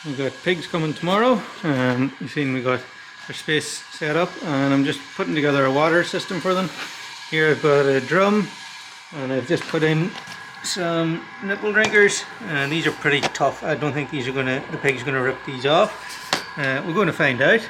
We've got pigs coming tomorrow. You've seen we got our space set up, and I'm just putting together a water system for them. Here I've got a drum, and I've just put in some nipple drinkers, and these are pretty tough. I don't think these are the pigs are gonna rip these off. We're going to find out.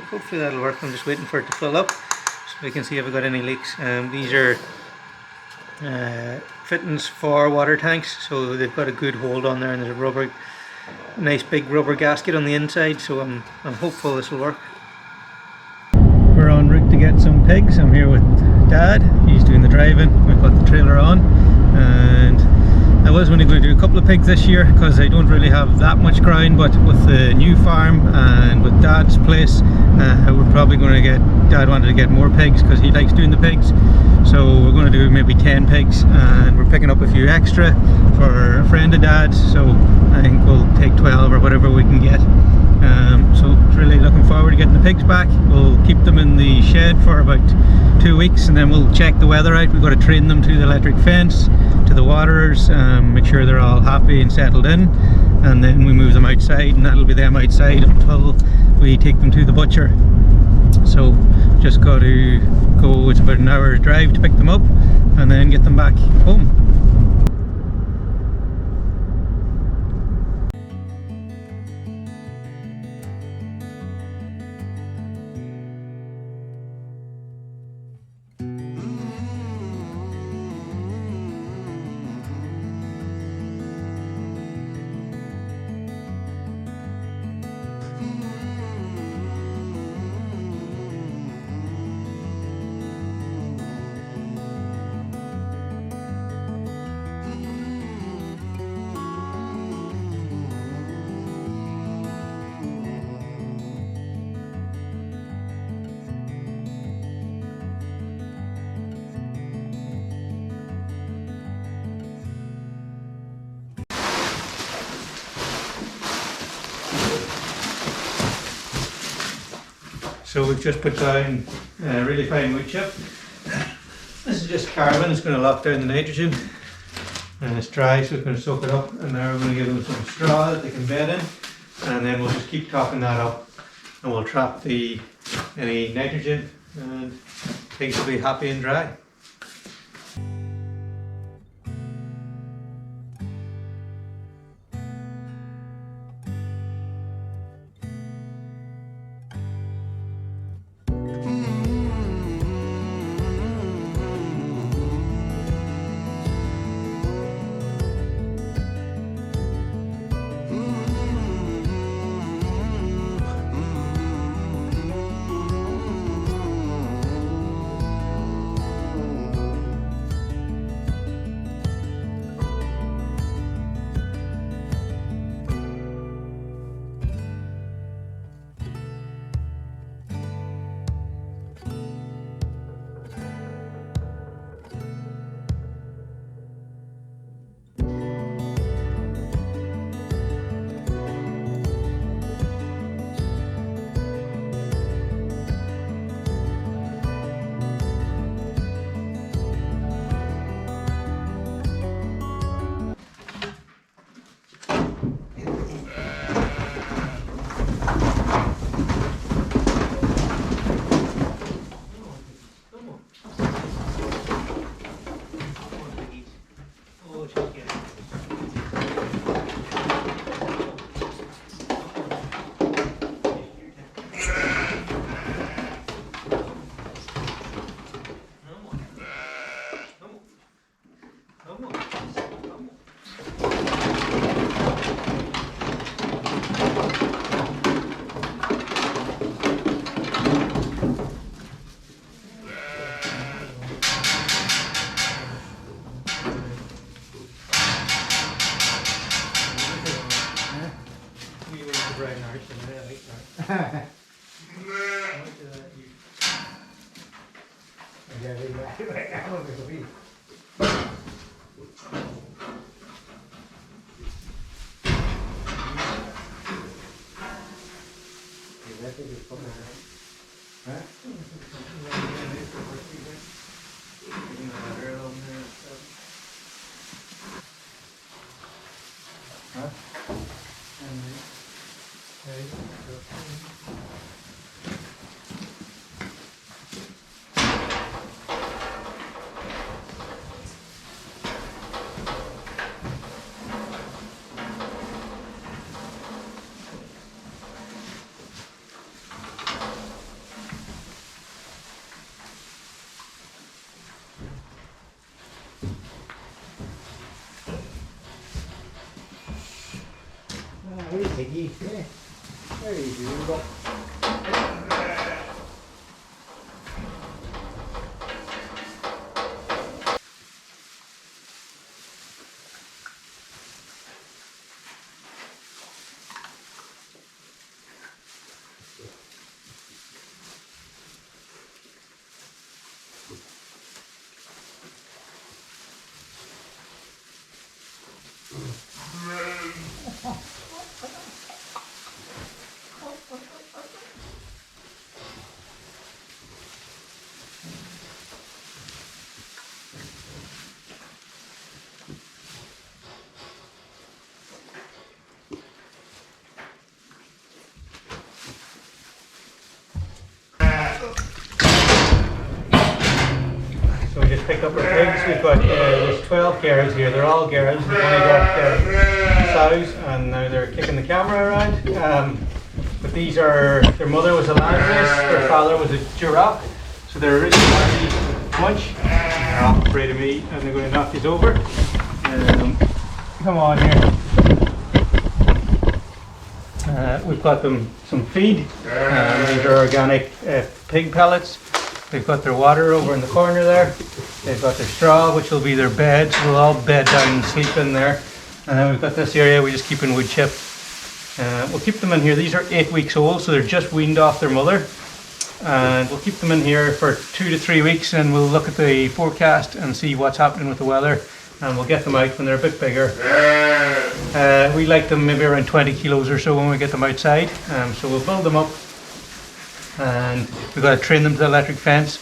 Hopefully that'll work. I'm just waiting for it to fill up so we can see if I've got any leaks. These are fittings for water tanks, so they've got a good hold on there, and there's a nice big rubber gasket on the inside, so I'm hopeful this will work. We're en route to get some pigs. I'm here with Dad, he's doing the driving. We've got the trailer on, and I was only going to do a couple of pigs this year because I don't really have that much ground, but with the new farm and with Dad's place, we're probably going to Dad wanted to get more pigs because he likes doing the pigs, so we're going to do maybe 10 pigs, and we're picking up a few extra for a friend of Dad's, so I think we'll take 12 or whatever we can get. So really looking forward to getting the pigs back. We'll keep them in the shed for about 2 weeks, and then we'll check the weather out. We've got to train them to the electric fence, to the waterers, make sure they're all happy and settled in, and then we move them outside, and that'll be them outside until we take them to the butcher. So just got to go, it's about an hour's drive to pick them up and then get them back home. So we've just put down really fine wood chip. This is just carbon, it's going to lock down the nitrogen, and it's dry, so it's going to soak it up, and now we're going to give them some straw that they can bed in, and then we'll just keep topping that up, and we'll trap any nitrogen, and things will be happy and dry. Huh? Hey, Piggy. Yeah. There you go. So we just picked up our pigs. We've got there's 12 girls here. They're all girls. We've only got sows, and now they're kicking the camera around. But these are, their mother was a landrace, their father was a giraffe. So they're originally munch. They're all afraid of me, and they're going to knock these over. Come on here. We've got them some feed. These are organic pig pellets. They've got their water over in the corner there. They've got their straw, which will be their bed. So they'll all bed down and sleep in there. And then we've got this area we just keep in wood chip. We'll keep them in here. These are 8 weeks old, so they're just weaned off their mother. And we'll keep them in here for 2 to 3 weeks, and we'll look at the forecast and see what's happening with the weather. And we'll get them out when they're a bit bigger. We like them maybe around 20 kilos or so when we get them outside. So we'll build them up, and we've got to train them to the electric fence.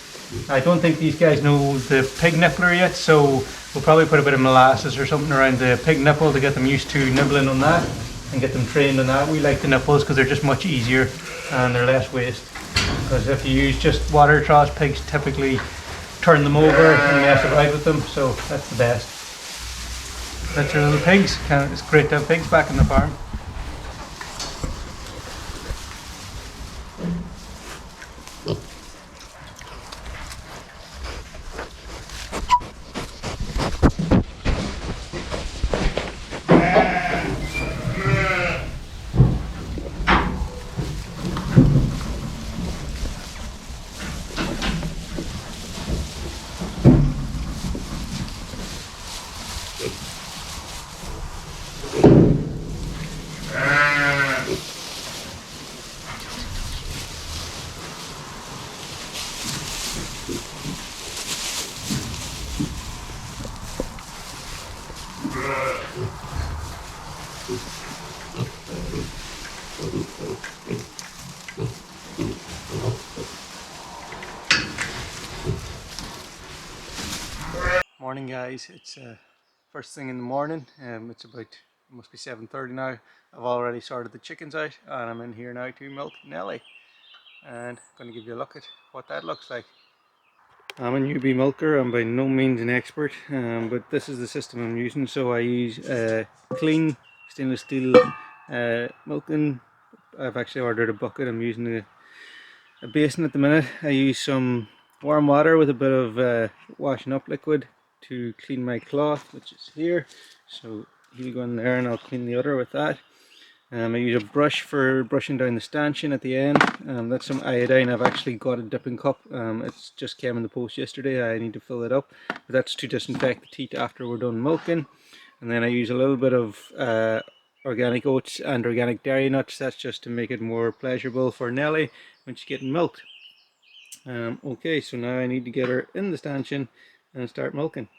I don't think these guys know the pig nippler yet, so we'll probably put a bit of molasses or something around the pig nipple to get them used to nibbling on that and get them trained on that. We like the nipples because they're just much easier and they're less waste. Because if you use just water troughs, pigs typically turn them over and mess about with them, so that's the best. That's our little pigs. It's great to have pigs back in the farm. Morning guys, it's first thing in the morning. It's about, it must be 7:30 now. I've already sorted the chickens out and I'm in here now to milk Nellie, and I'm going to give you a look at what that looks like. I'm a newbie milker. I'm by no means an expert, but this is the system I'm using. So I use clean stainless steel milking. I've actually ordered a bucket. I'm using a basin at the minute. I use some warm water with a bit of washing up liquid to clean my cloth, which is here. So he'll go in there and I'll clean the udder with that. I use a brush for brushing down the stanchion at the end. That's some iodine. I've actually got a dipping cup. It's just came in the post yesterday. I need to fill it up. But that's to disinfect the teat after we're done milking. And then I use a little bit of organic oats and organic dairy nuts. That's just to make it more pleasurable for Nellie when she's getting milked. Okay, so now I need to get her in the stanchion and start milking.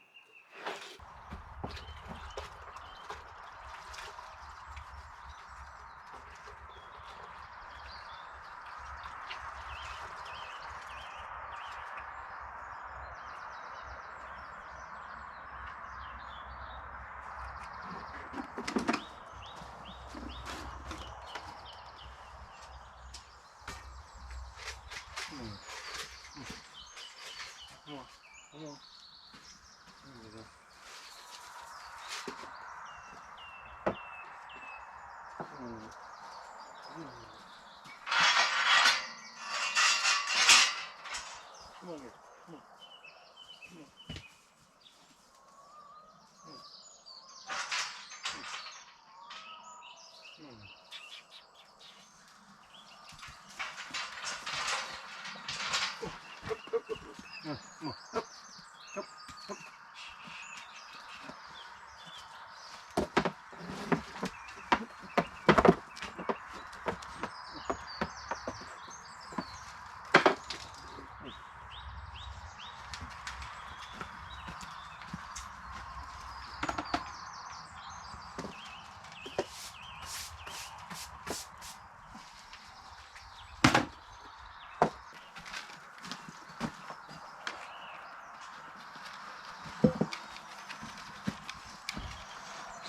Come on.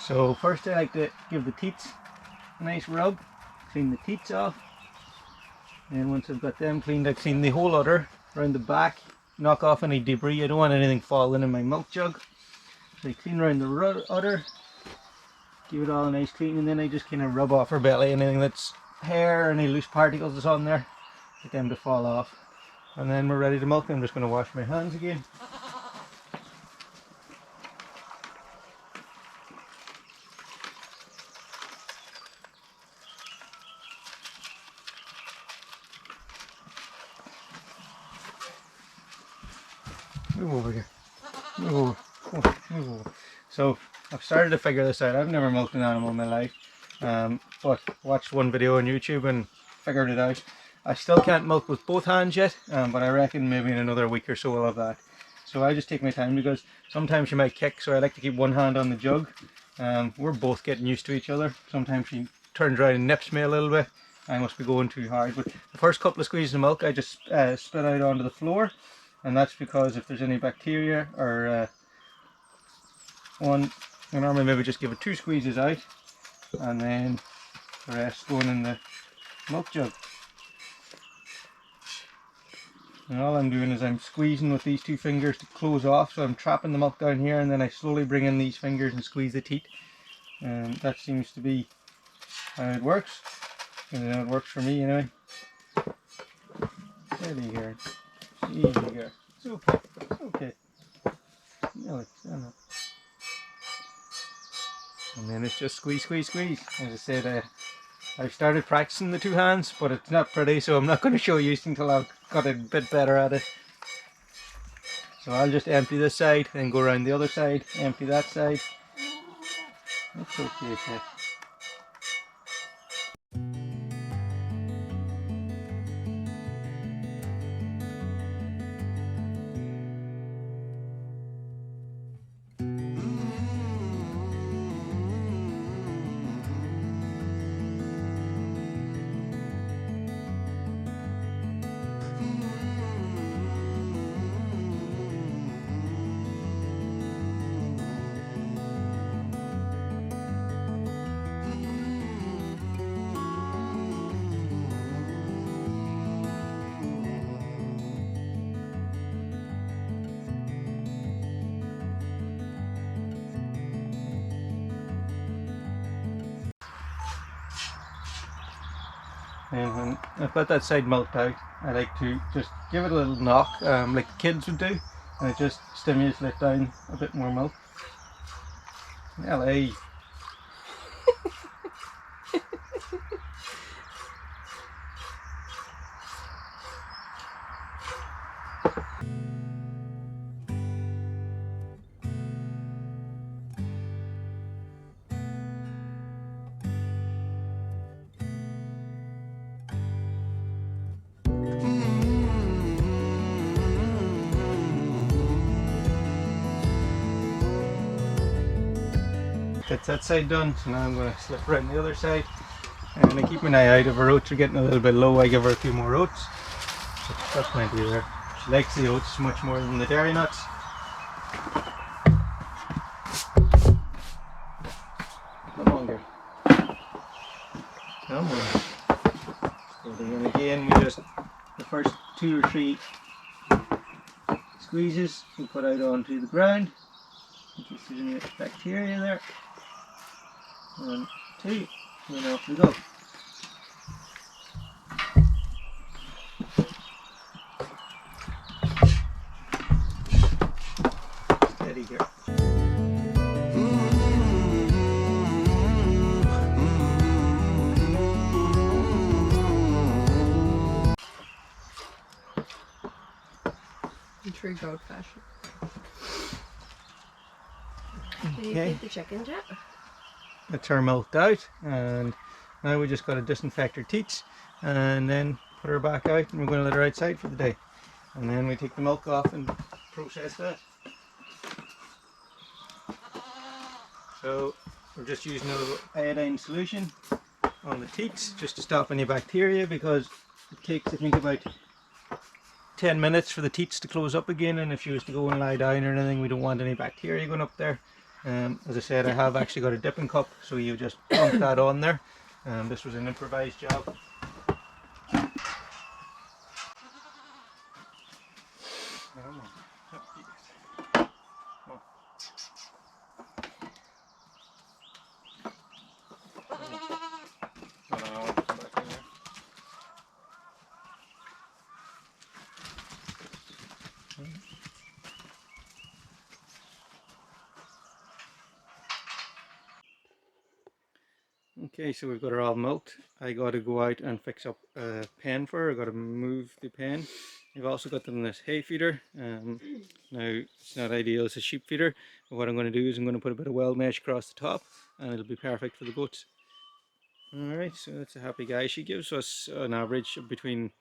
So first I like to give the teats a nice rub, clean the teats off, and once I've got them cleaned I clean the whole udder around the back, knock off any debris. I don't want anything falling in my milk jug. So I clean around the udder, give it all a nice clean, and then I just kind of rub off her belly, anything that's hair, any loose particles that's on there, get them to fall off. And then we're ready to milk. I'm just going to wash my hands again. Move over here. Move over. Oh, move over. So I've started to figure this out. I've never milked an animal in my life, but watched one video on YouTube and figured it out. I still can't milk with both hands yet, but I reckon maybe in another week or so we'll have that. So I just take my time because sometimes she might kick, so I like to keep one hand on the jug. We're both getting used to each other. Sometimes she turns around and nips me a little bit. I must be going too hard. But the first couple of squeezes of milk I just spit out onto the floor, and that's because if there's any bacteria or one, I normally maybe just give it 2 squeezes out and then the rest going in the milk jug. And all I'm doing is I'm squeezing with these 2 fingers to close off, so I'm trapping the milk down here and then I slowly bring in these fingers and squeeze the teat. And that seems to be how it works. And it works for me anyway. Steady here. Easy here. It's okay. It's okay. Nellie, stand up. And then it's just squeeze, squeeze, squeeze. As I said, I've started practicing the 2 hands, but it's not pretty, so I'm not going to show you until I've got a bit better at it. So I'll just empty this side, then go around the other side, empty that side. It's okay, okay. And when I've got that side milked out, I like to just give it a little knock, like the kids would do, and it just stimulates let down a bit more milk. Nellie! That's that side done, so now I'm going to slip around the other side, and I keep an eye out. If her oats are getting a little bit low, I give her a few more oats. So that's plenty there. She likes the oats much more than the dairy nuts. Come on, girl. Come on. And again, we just, the first 2 or 3 squeezes we put out onto the ground in case there's any bacteria there. 1, 2, and then off we go. Steady here. In true goat fashion. Did you Okay. feed the chickens yet? That's her milked out, and now we just got to disinfect her teats and then put her back out, and we're going to let her outside for the day. And then we take the milk off and process that. So we're just using a little iodine solution on the teats just to stop any bacteria, because it takes, I think, about 10 minutes for the teats to close up again, and if she was to go and lie down or anything, we don't want any bacteria going up there. As I said, I have actually got a dipping cup, so you just dump that on there. This was an improvised job. Okay, so we've got her all milked. I got to go out and fix up a pen for her. I got to move the pen. I've also got them in this hay feeder. Now it's not ideal, it's a sheep feeder, but what I'm going to do is I'm going to put a bit of weld mesh across the top, and it'll be perfect for the goats. Alright, so that's a happy guy. She gives us an average of between,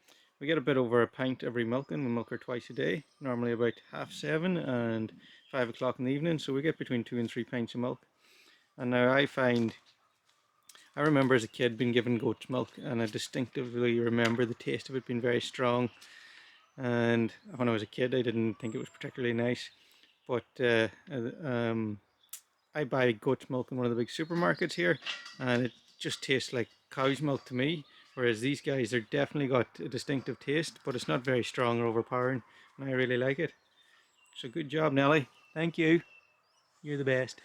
we get a bit over a pint every milking. We milk her twice a day, normally about 7:30 and 5 o'clock in the evening, so we get between 2 and 3 pints of milk. And now I remember as a kid being given goat's milk, and I distinctively remember the taste of it being very strong. And when I was a kid, I didn't think it was particularly nice. But I buy goat's milk in one of the big supermarkets here, and it just tastes like cow's milk to me. Whereas these guys, they're definitely got a distinctive taste, but it's not very strong or overpowering, and I really like it. So good job, Nellie. Thank you. You're the best.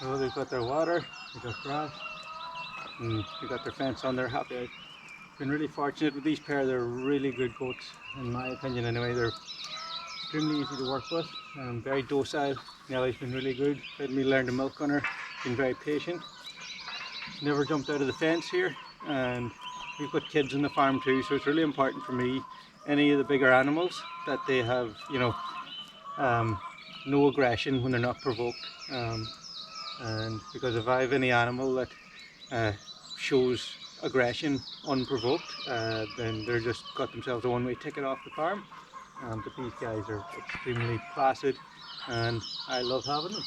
So they've got their water, they've got grass, and they've got their fence on. They're happy. I've been really fortunate with these pair. They're really good goats, in my opinion anyway. They're extremely easy to work with, very docile. Nellie's been really good, let me learn to milk on her, been very patient. Never jumped out of the fence here, and we've got kids on the farm too, so it's really important for me, any of the bigger animals, that they have, no aggression when they're not provoked. And because if I have any animal that shows aggression unprovoked, then they're just got themselves a one-way ticket off the farm. But these guys are extremely placid, and I love having them.